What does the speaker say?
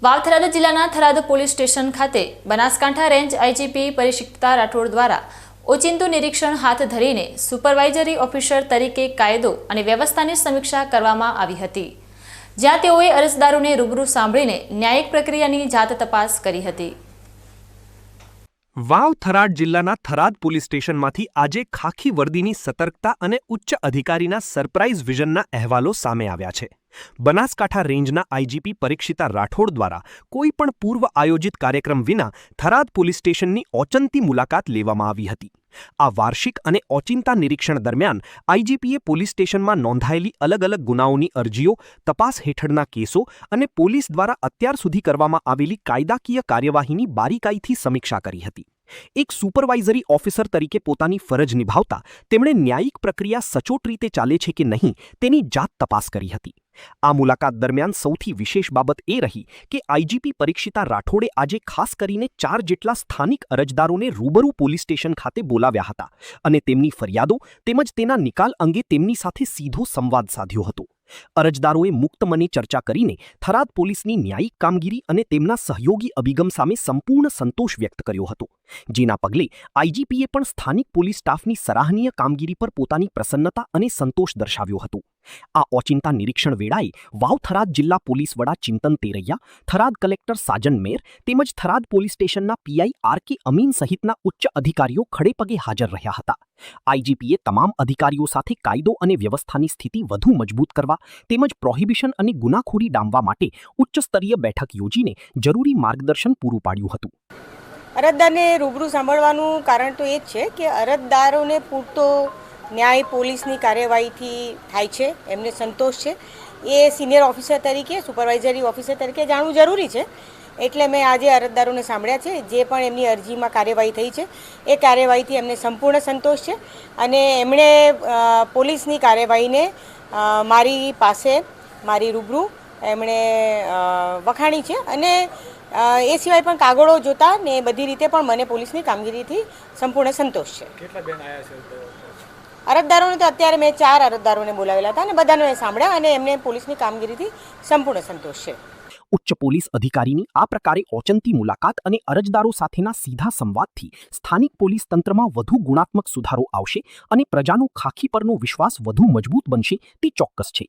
વાવ-થરાદ જિલ્લાના Tharad police station ખાતે Banaskantha range IGP પરિક્ષિતા Rathod દ્વારા ઓચિંતું નિરીક્ષણ હાથ ધરીને સુપરવાઇઝરી ઓફિસર તરીકે કાયદો અને વ્યવસ્થાની સમીક્ષા કરવામાં આવી હતી, જ્યાં તેઓએ અરજદારોને રૂબરૂ સાંભળીને ન્યાયિક પ્રક્રિયાની જાત તપાસ કરી હતી। વાવ-થરાદ જિલ્લાના થરાદ પોલીસ સ્ટેશનમાંથી આજે ખાખી વર્દીની સતર્કતા અને ઉચ્ચ અધિકારીના સરપ્રાઇઝ વિઝનના અહેવાલો સામે આવ્યા છે। બનાસકાંઠા રેન્જના આઈજીપી પરિક્ષિતા રાઠોડ દ્વારા કોઈ પણ પૂર્વ આયોજિત કાર્યક્રમ વિના થરાદ પોલીસ સ્ટેશનની ઓચંતી મુલાકાત લેવામાં આવી હતી। આ વાર્ષિક અને ઓચિંતા નિરીક્ષણ દરમિયાન આઈજીપીએ પોલીસ સ્ટેશનમાં નોંધાયેલી અલગ અલગ ગુનાઓની અરજીઓ, તપાસ હેઠળના કેસો અને પોલીસ દ્વારા અત્યાર સુધી કરવામાં આવેલી કાયદાકીય કાર્યવાહીની બારીકાઈથી સમીક્ષા કરી હતી। એક સુપરવાઇઝરી ઓફિસર તરીકે પોતાની ફરજ નિભાવતા તેમણે ન્યાયિક પ્રક્રિયા સચોટ રીતે ચાલે છે કે નહીં તેની જાત તપાસ કરી હતી। આ મુલાકાત દરમિયાન સૌથી વિશેષ બાબત એ રહી કે આઈજીપી પરિક્ષિતા રાઠોડે આજે ખાસ કરીને 4 જેટલા સ્થાનિક અરજદારોને રૂબરૂ પોલીસ સ્ટેશન ખાતે બોલાવ્યા હતા અને તેમની ફરિયાદો તેમજ તેના નિકાલ અંગે તેમની સાથે સીધો સંવાદ સાધ્યો હતો। અરજદારોએ મુક્ત મને ચર્ચા કરીને થરાદ પોલીસની ન્યાયિક કામગીરી અને તેમના સહયોગી અભિગમ સામે સંપૂર્ણ સંતોષ વ્યક્ત કર્યો હતો, જેના પગલે આઈજીપીએ પણ સ્થાનિક પોલીસ સ્ટાફની સરાહનીય કામગીરી પર પોતાની પ્રસન્નતા અને સંતોષ દર્શાવ્યો હતો। આ ઓચિંતા નિરીક્ષણ વેળાએ વાવ-થરાદ જિલ્લા પોલીસ વડા ચિંતન તેરૈયા, થરાદ કલેક્ટર સાજન મેર તેમજ થરાદ પોલીસ સ્ટેશનના પીઆઈ આર.કે. અમીન સહિતના ઉચ્ચ અધિકારીઓ ખડેપગે હાજર રહ્યા હતા। આઈજીપીએ તમામ અધિકારીઓ સાથે કાયદો અને વ્યવસ્થાની સ્થિતિ વધુ મજબૂત કરવા તેમજ પ્રોહિબિશન અને ગુનાખોરી ડામવા માટે ઉચ્ચ સ્તરીય બેઠક યોજીને જરૂરી માર્ગદર્શન પૂરું પાડ્યું હતું। અરજદારને રૂબરૂ સાંભળવાનું કારણ તો એ જ છે કે અરજદારોને પૂરતો ન્યાય પોલીસની કાર્યવાહીથી થાય છે, એમને સંતોષ છે, એ સિનિયર ઓફિસર તરીકે, સુપરવાઇઝરી ઓફિસર તરીકે જાણવું જરૂરી છે। એટલે મેં આજે અરજદારોને સાંભળ્યા છે, જે પણ એમની અરજીમાં કાર્યવાહી થઈ છે એ કાર્યવાહીથી એમને સંપૂર્ણ સંતોષ છે અને એમણે પોલીસની કાર્યવાહીને મારી પાસે મારી રૂબરૂ એમણે વખાણી છે અને એ સિવાય પણ કાગળો જોતા ને બધી રીતે પણ મને પોલીસની કામગીરીથી સંપૂર્ણ સંતોષ છે। કેટલા બેન આવ્યા છે? અરજદારોને તો અત્યારે મેં 4 અરજદારોને બોલાવેલા હતા અને બધાને સાંભળ્યા અને એમને પોલીસની કામગીરીથી સંપૂર્ણ સંતોષ છે। ઉચ્ચ પોલીસ અધિકારીની આ પ્રકારે ઓચંતી મુલાકાત અને અરજદારો સાથેના સીધા સંવાદથી સ્થાનિક પોલીસ તંત્રમાં વધુ ગુણાત્મક સુધારો આવશે અને પ્રજાનો ખાખી પરનો વિશ્વાસ વધુ મજબૂત બનશે તે ચોક્કસ છે।